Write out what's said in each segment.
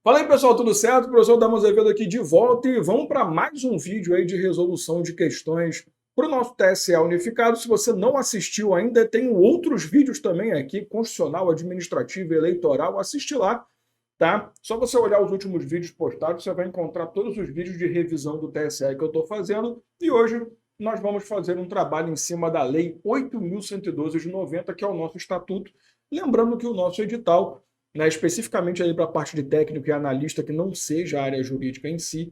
Fala aí, pessoal, tudo certo? O professor Damo Azevedo aqui de volta e vamos para mais um vídeo aí de resolução de questões para o nosso TSE unificado. Se você não assistiu ainda, tem outros vídeos também aqui, constitucional, administrativo e eleitoral, assiste lá, tá? Só você olhar os últimos vídeos postados, você vai encontrar todos os vídeos de revisão do TSE que eu estou fazendo. E hoje nós vamos fazer um trabalho em cima da Lei 8.112 de 90, que é o nosso estatuto. Lembrando que o nosso edital, né, especificamente para a parte de técnico e analista que não seja a área jurídica em si,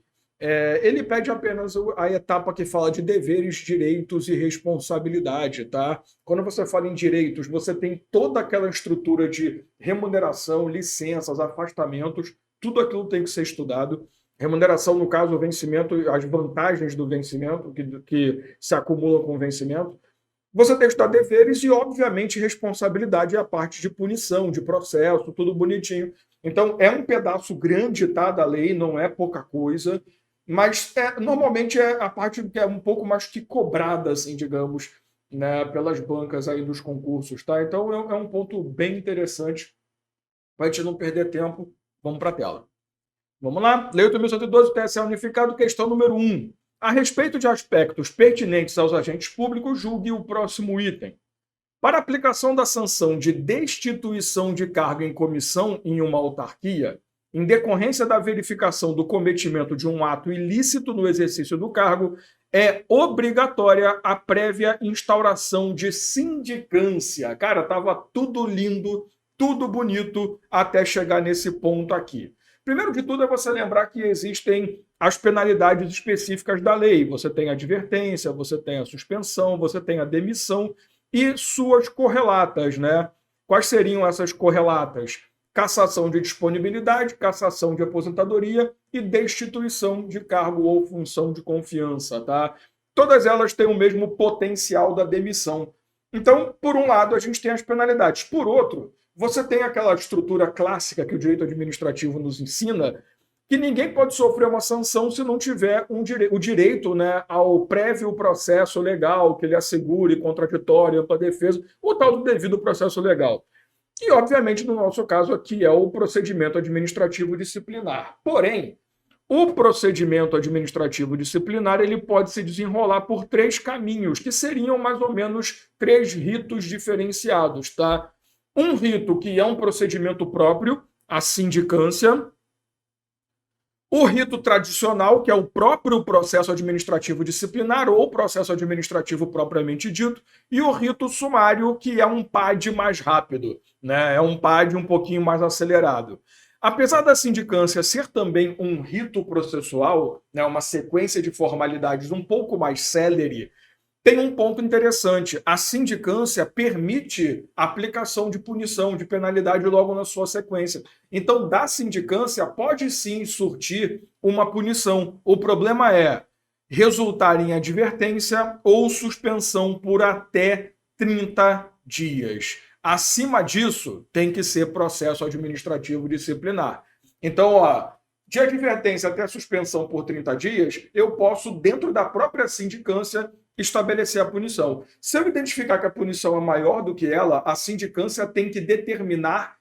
ele pede apenas a etapa que fala de deveres, direitos e responsabilidade, tá? Quando você fala em direitos, você tem toda aquela estrutura de remuneração, licenças, afastamentos, tudo aquilo tem que ser estudado. Remuneração, no caso, o vencimento, as vantagens do vencimento, que se acumulam com o vencimento. Você tem que estudar deveres e, obviamente, responsabilidade é a parte de punição, de processo, tudo bonitinho. Então, é um pedaço grande, tá, da lei, não é pouca coisa, mas normalmente é a parte que é um pouco mais que cobrada, assim, digamos, né, pelas bancas aí dos concursos, tá? Então, é um ponto bem interessante para a gente não perder tempo. Vamos para a tela. Vamos lá. Lei 8.112, TSE unificado, questão número 1. A respeito de aspectos pertinentes aos agentes públicos, julgue o próximo item. Para aplicação da sanção de destituição de cargo em comissão em uma autarquia, em decorrência da verificação do cometimento de um ato ilícito no exercício do cargo, é obrigatória a prévia instauração de sindicância. Cara, estava tudo lindo, tudo bonito até chegar nesse ponto aqui. Primeiro de tudo é você lembrar que existem as penalidades específicas da lei. Você tem a advertência, você tem a suspensão, você tem a demissão e suas correlatas, né? Quais seriam essas correlatas? Cassação de disponibilidade, cassação de aposentadoria e destituição de cargo ou função de confiança, tá? Todas elas têm o mesmo potencial da demissão. Então, por um lado, a gente tem as penalidades. Por outro, você tem aquela estrutura clássica que o direito administrativo nos ensina, que ninguém pode sofrer uma sanção se não tiver o direito, né, ao prévio processo legal, que ele assegure contraditório, ampla defesa, o tal do devido processo legal. E, obviamente, no nosso caso aqui é o procedimento administrativo disciplinar. Porém, o procedimento administrativo disciplinar ele pode se desenrolar por três caminhos, que seriam mais ou menos três ritos diferenciados, tá? Um rito que é um procedimento próprio, a sindicância. O rito tradicional, que é o próprio processo administrativo disciplinar ou processo administrativo propriamente dito. E o rito sumário, que é um PAD mais rápido, né? É um PAD um pouquinho mais acelerado. Apesar da sindicância ser também um rito processual, né, uma sequência de formalidades um pouco mais célere, tem um ponto interessante. A sindicância permite a aplicação de punição, de penalidade logo na sua sequência. Então, da sindicância pode sim surtir uma punição. O problema é resultar em advertência ou suspensão por até 30 dias. Acima disso, tem que ser processo administrativo disciplinar. Então, de advertência até suspensão por 30 dias, eu posso, dentro da própria sindicância, estabelecer a punição. Se eu identificar que a punição é maior do que ela, a sindicância tem que determinar,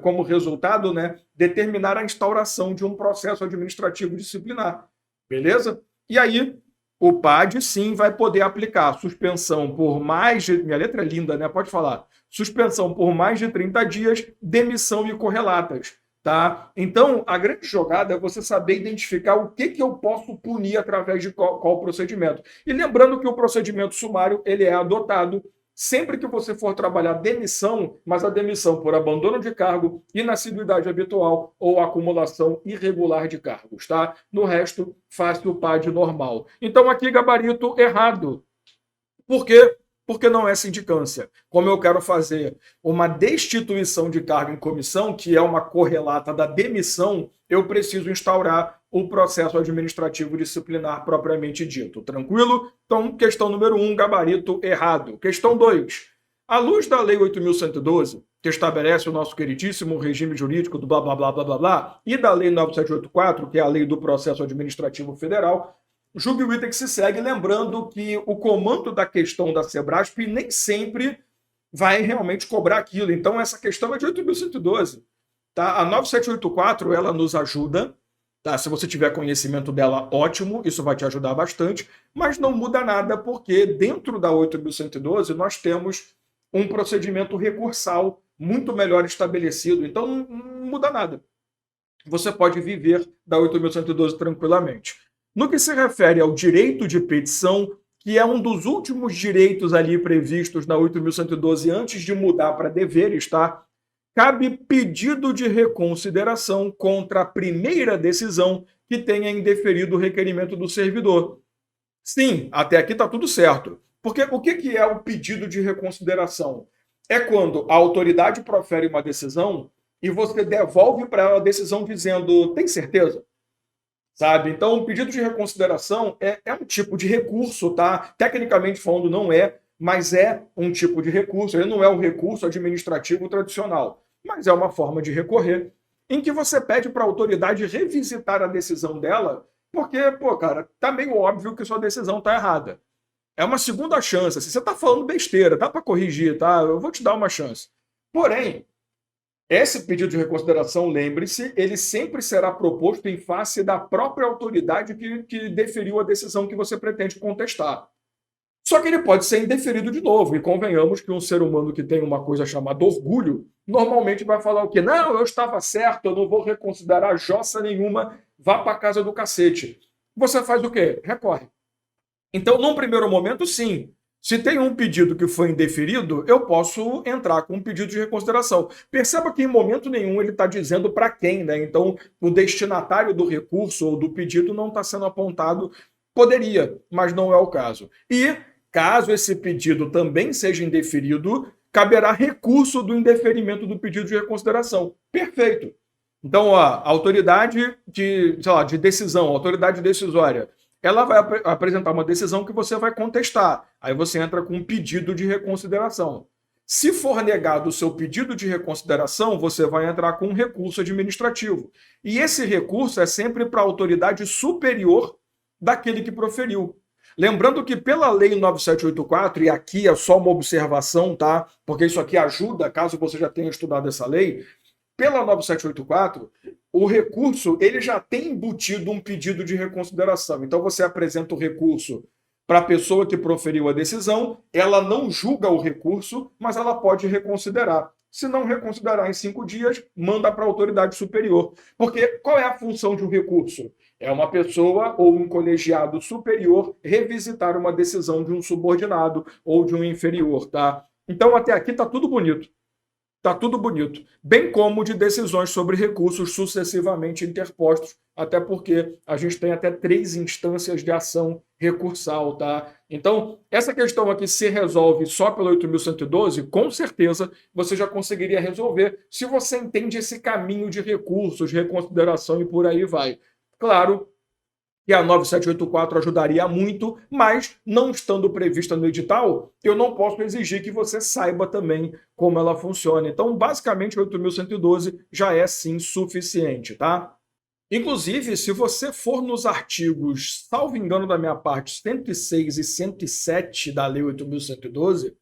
como resultado, né, determinar a instauração de um processo administrativo disciplinar. Beleza? E aí, o PAD, sim, vai poder aplicar suspensão por mais de... Minha letra é linda, né? Pode falar. Suspensão por mais de 30 dias, demissão e correlatas. Tá? Então, a grande jogada é você saber identificar o que eu posso punir através de qual procedimento. E lembrando que o procedimento sumário ele é adotado sempre que você for trabalhar demissão, mas a demissão por abandono de cargo, inassiduidade habitual ou acumulação irregular de cargos. Tá? No resto, faça o PAD normal. Então, aqui, gabarito errado. Por quê? Porque não é sindicância. Como eu quero fazer uma destituição de cargo em comissão, que é uma correlata da demissão, eu preciso instaurar o processo administrativo disciplinar propriamente dito. Tranquilo? Então, questão número 1, gabarito errado. Questão 2. À luz da Lei 8.112, que estabelece o nosso queridíssimo regime jurídico do blá, blá, blá, blá, blá, blá, e da Lei 9784, que é a Lei do Processo Administrativo Federal, julgue o item que se segue, lembrando que o comando da questão da Sebrasp nem sempre vai realmente cobrar aquilo. Então, essa questão é de 8.112. Tá? A 9784 ela nos ajuda. Tá? Se você tiver conhecimento dela, ótimo, isso vai te ajudar bastante, mas não muda nada, porque dentro da 8.112 nós temos um procedimento recursal muito melhor estabelecido, então não muda nada. Você pode viver da 8.112 tranquilamente. No que se refere ao direito de petição, que é um dos últimos direitos ali previstos na 8.112 antes de mudar para deveres, tá? Cabe pedido de reconsideração contra a primeira decisão que tenha indeferido o requerimento do servidor. Sim, até aqui está tudo certo. Porque o que é o pedido de reconsideração? É quando a autoridade profere uma decisão e você devolve para ela a decisão dizendo, tem certeza? Sabe? Então, o pedido de reconsideração é um tipo de recurso, tá? Tecnicamente falando, não é, mas é um tipo de recurso. Ele não é um recurso administrativo tradicional, mas é uma forma de recorrer, em que você pede para a autoridade revisitar a decisão dela, porque, pô, cara, tá meio óbvio que sua decisão tá errada. É uma segunda chance. Se você tá falando besteira, dá para corrigir, tá? Eu vou te dar uma chance. Porém, esse pedido de reconsideração, lembre-se, ele sempre será proposto em face da própria autoridade que deferiu a decisão que você pretende contestar. Só que ele pode ser indeferido de novo, e convenhamos que um ser humano que tem uma coisa chamada orgulho, normalmente vai falar o quê? Não, eu estava certo, eu não vou reconsiderar jossa nenhuma, vá para casa do cacete. Você faz o quê? Recorre. Então, num primeiro momento, sim. Se tem um pedido que foi indeferido, eu posso entrar com um pedido de reconsideração. Perceba que em momento nenhum ele está dizendo para quem, né? Então, o destinatário do recurso ou do pedido não está sendo apontado. Poderia, mas não é o caso. E, caso esse pedido também seja indeferido, caberá recurso do indeferimento do pedido de reconsideração. Perfeito. Então, ó, a autoridade de decisão, a autoridade decisória, ela vai apresentar uma decisão que você vai contestar. Aí você entra com um pedido de reconsideração. Se for negado o seu pedido de reconsideração, você vai entrar com um recurso administrativo. E esse recurso é sempre para a autoridade superior daquele que proferiu. Lembrando que pela lei 9784, e aqui é só uma observação, tá? Porque isso aqui ajuda, caso você já tenha estudado essa lei, pela 9784, o recurso ele já tem embutido um pedido de reconsideração. Então você apresenta o recurso para a pessoa que proferiu a decisão, ela não julga o recurso, mas ela pode reconsiderar. Se não reconsiderar em 5 dias, manda para a autoridade superior. Porque qual é a função de um recurso? É uma pessoa ou um colegiado superior revisitar uma decisão de um subordinado ou de um inferior, tá? Então até aqui está tudo bonito. Tá tudo bonito, bem como de decisões sobre recursos sucessivamente interpostos, até porque a gente tem até 3 instâncias de ação recursal, tá? Então, essa questão aqui se resolve só pelo 8.112, com certeza você já conseguiria resolver se você entende esse caminho de recursos, reconsideração e por aí vai. Claro que a 9784 ajudaria muito, mas não estando prevista no edital, eu não posso exigir que você saiba também como ela funciona. Então, basicamente, 8.112 já é sim suficiente, tá? Inclusive, se você for nos artigos, salvo engano da minha parte, 106 e 107 da Lei 8.112,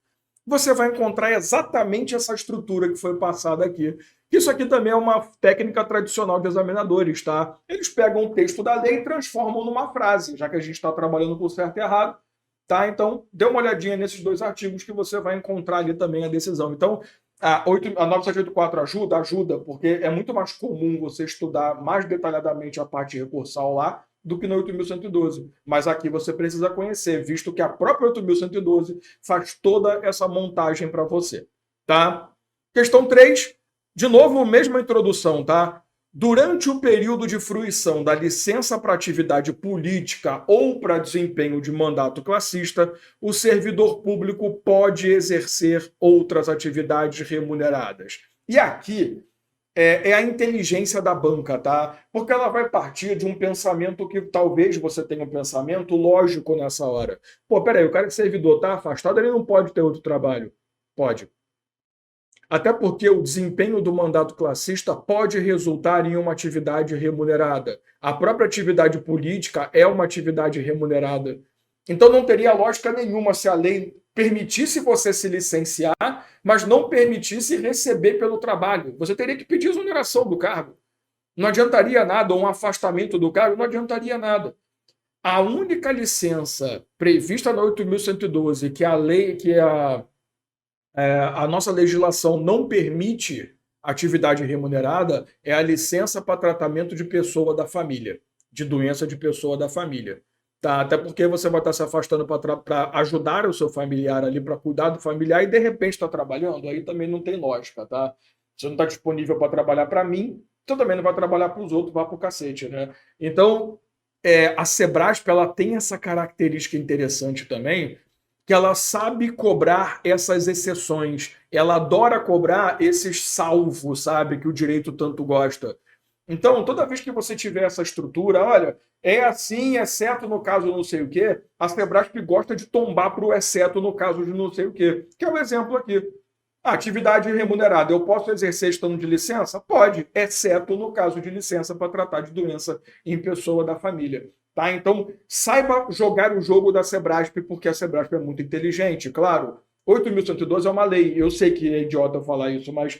você vai encontrar exatamente essa estrutura que foi passada aqui. Isso aqui também é uma técnica tradicional de examinadores, tá? Eles pegam o texto da lei e transformam numa frase, já que a gente está trabalhando com certo e errado, tá? Então, dê uma olhadinha nesses 2 artigos que você vai encontrar ali também a decisão. Então, a 9784 ajuda? Ajuda, porque é muito mais comum você estudar mais detalhadamente a parte recursal lá do que no 8.112. Mas aqui você precisa conhecer, visto que a própria 8.112 faz toda essa montagem para você, tá? Questão 3, de novo, mesma introdução, tá? Durante o período de fruição da licença para atividade política ou para desempenho de mandato classista, o servidor público pode exercer outras atividades remuneradas. E aqui é a inteligência da banca, tá? Porque ela vai partir de um pensamento que talvez você tenha um pensamento lógico nessa hora. Pô, peraí, o cara que é servidor tá afastado, ele não pode ter outro trabalho. Pode. Até porque o desempenho do mandato classista pode resultar em uma atividade remunerada. A própria atividade política é uma atividade remunerada. Então não teria lógica nenhuma se a lei permitisse você se licenciar, mas não permitisse receber pelo trabalho. Você teria que pedir exoneração do cargo. Não adiantaria nada, ou um afastamento do cargo, não adiantaria nada. A única licença prevista na 8.112, que a lei, a nossa legislação não permite atividade remunerada, é a licença para tratamento de pessoa da família, de doença de pessoa da família. Tá? Até porque você vai estar se afastando para ajudar o seu familiar ali, para cuidar do familiar, e de repente está trabalhando, aí também não tem lógica, tá? Você não está disponível para trabalhar para mim, você também não vai trabalhar para os outros, vai para o cacete, né? Então, a Sebrasp, ela tem essa característica interessante também, que ela sabe cobrar essas exceções, ela adora cobrar esses salvos, sabe, que o direito tanto gosta. Então, toda vez que você tiver essa estrutura, olha, é assim, exceto no caso não sei o quê, a Sebrasp gosta de tombar para o exceto no caso de não sei o quê, que é o exemplo aqui. A atividade remunerada, eu posso exercer estando de licença? Pode, exceto no caso de licença para tratar de doença em pessoa da família. Tá? Então, saiba jogar o jogo da Sebrasp, porque a Sebrasp é muito inteligente. Claro, 8.112 é uma lei, eu sei que é idiota falar isso, mas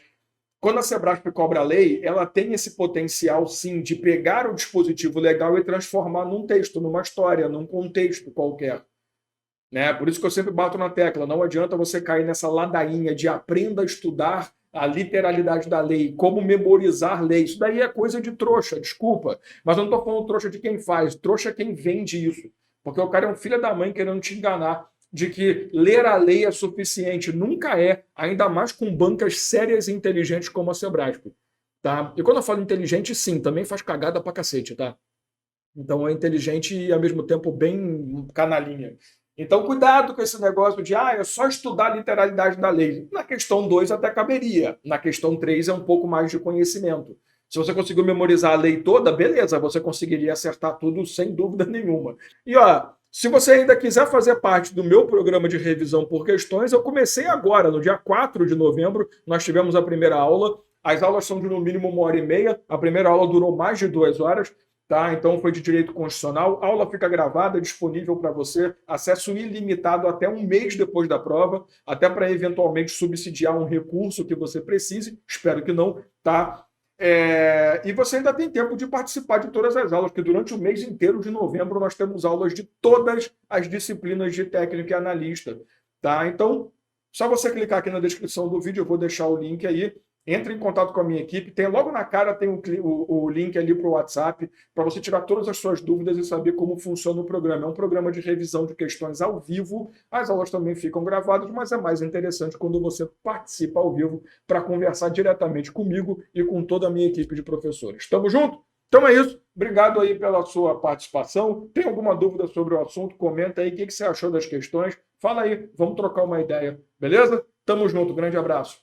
quando a Sebrasp cobra a lei, ela tem esse potencial, sim, de pegar o dispositivo legal e transformar num texto, numa história, num contexto qualquer. Né? Por isso que eu sempre bato na tecla, não adianta você cair nessa ladainha de aprenda a estudar a literalidade da lei, como memorizar lei. Isso daí é coisa de trouxa, desculpa. Mas eu não estou falando trouxa de quem faz, trouxa é quem vende isso. Porque o cara é um filho da mãe querendo te enganar de que ler a lei é suficiente. Nunca é, ainda mais com bancas sérias e inteligentes como a Sebrasp. Tá? E quando eu falo inteligente, sim, também faz cagada pra cacete, tá? Então é inteligente e ao mesmo tempo bem canalinha. Então, cuidado com esse negócio de é só estudar a literalidade da lei. Na questão 2 até caberia. Na questão 3 é um pouco mais de conhecimento. Se você conseguiu memorizar a lei toda, beleza, você conseguiria acertar tudo sem dúvida nenhuma. E se você ainda quiser fazer parte do meu programa de revisão por questões, eu comecei agora, no dia 4 de novembro, nós tivemos a primeira aula. As aulas são de no mínimo 1h30. A primeira aula durou mais de 2 horas. Tá? Então foi de direito constitucional. A aula fica gravada, disponível para você, acesso ilimitado até um mês depois da prova, até para eventualmente subsidiar um recurso que você precise, espero que não, tá? E você ainda tem tempo de participar de todas as aulas, porque durante o mês inteiro de novembro nós temos aulas de todas as disciplinas de técnico e analista, tá? Então, só você clicar aqui na descrição do vídeo, eu vou deixar o link aí. Entre em contato com a minha equipe, tem logo na cara tem o link ali para o WhatsApp, para você tirar todas as suas dúvidas e saber como funciona o programa. É um programa de revisão de questões ao vivo, as aulas também ficam gravadas, mas é mais interessante quando você participa ao vivo para conversar diretamente comigo e com toda a minha equipe de professores. Tamo junto? Então é isso. Obrigado aí pela sua participação. Tem alguma dúvida sobre o assunto? Comenta aí o que você achou das questões. Fala aí, vamos trocar uma ideia, beleza? Tamo junto, grande abraço.